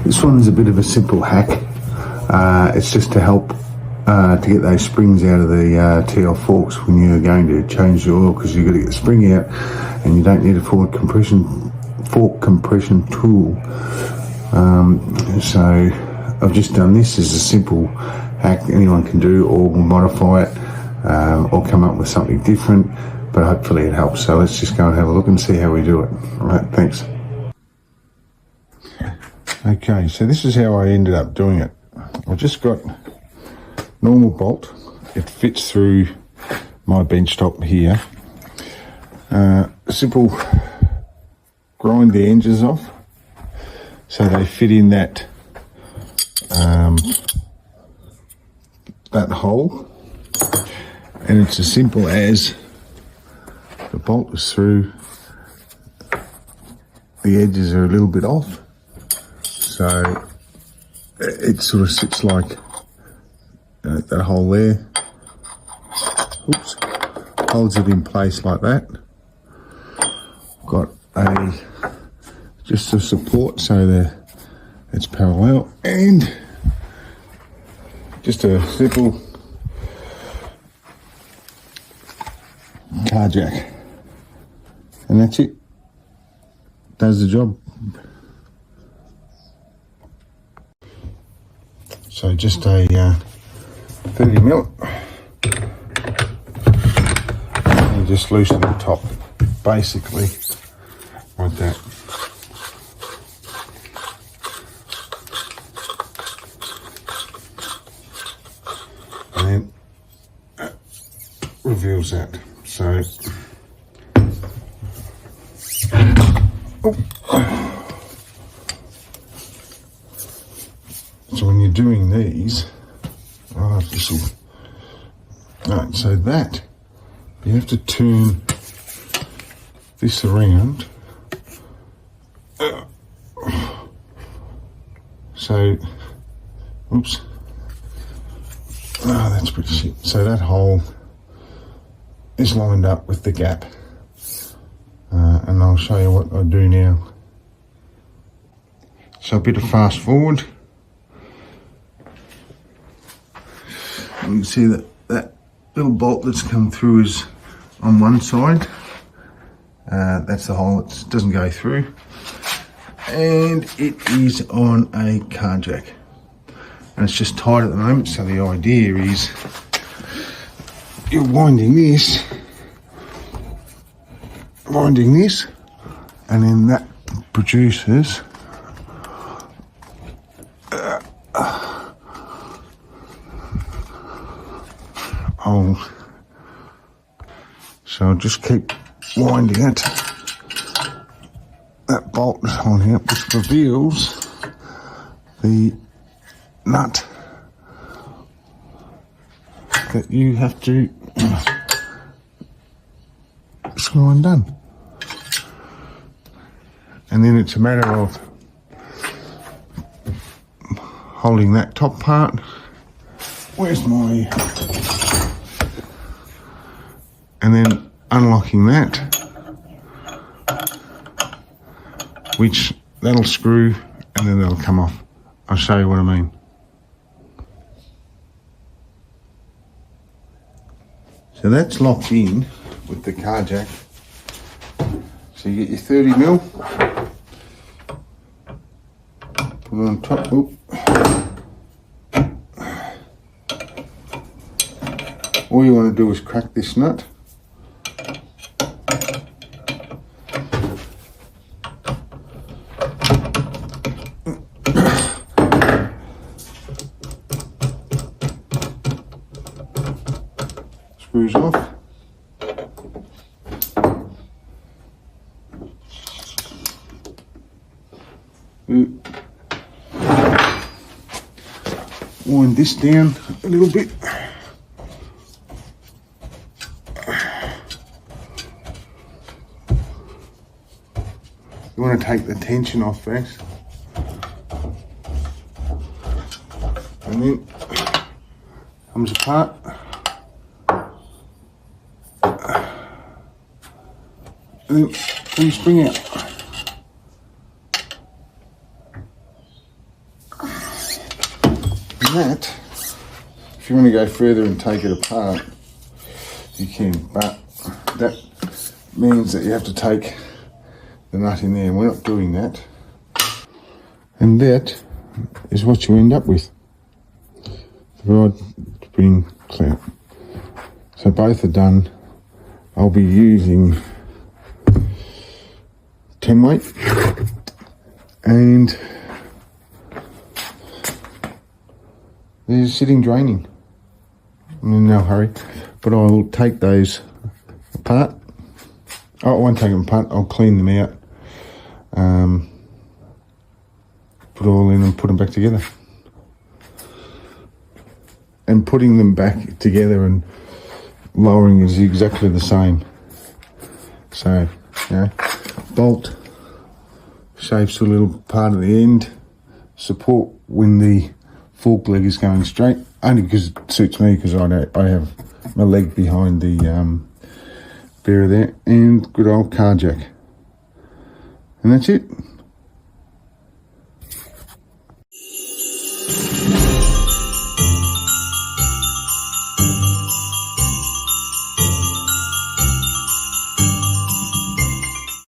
This one is a bit of a simple hack. It's just to help to get those springs out of the TL forks when you're going to change the oil, because you've got to get the spring out and you don't need a fork compression tool. So I've just done this as a simple hack anyone can do, or modify it, or come up with something different, but hopefully it helps. So let's just go and have a look and see how we do it. All right, thanks. Okay, so this is how I ended up doing it. I've just got normal bolt. It fits through my bench top here. Simple, grind the edges off so they fit in that that hole, and it's as simple as the bolt is through, the edges are a little bit off, so it sort of sits like that hole there. Oops, holds it in place like that. Got just a support so that it's parallel, and just a simple car jack, and that's it. Does the job. So just a 30 mil, and just loosen the top, basically like that. And then reveals that. So, so when you're doing these, right, so that you have to turn this around. So, oops. Oh, that's pretty shit. So that hole is lined up with the gap, and I'll show you what I do now. So a bit of fast forward. You can see that that little bolt that's come through is on one side. That's the hole that doesn't go through, and it is on a car jack, and it's just tight at the moment. So the idea is you're winding this, and then that produces so I'll just keep winding it. That bolt is on here, which reveals the nut that you have to screw undone. And then it's a matter of holding that top part. Where's my... and then unlocking that, which that'll screw and then that'll come off. I'll show you what I mean. So that's locked in with the car jack. So you get your 30 mil, put it on top. Oop. All you want to do is crack this nut. Screws off. Wind this down a little bit. You want to take the tension off first, and then comes apart. And then pull the spring out. that, if you want to go further and take it apart, you can, but that means that you have to take the nut in there, and we're not doing that. And that is what you end up with, the rod spring clamp. So both are done. I'll be using 10 weight, and they're sitting draining. I'm in no hurry, but I'll take those apart. Oh, I won't take them apart, I'll clean them out, put it all in and put them back together. And putting them back together and lowering is exactly the same. So, you know, bolt shapes a little part at the end, support when the fork leg is going straight, only because it suits me, because I have my leg behind the bearer there, and good old car jack. And that's it.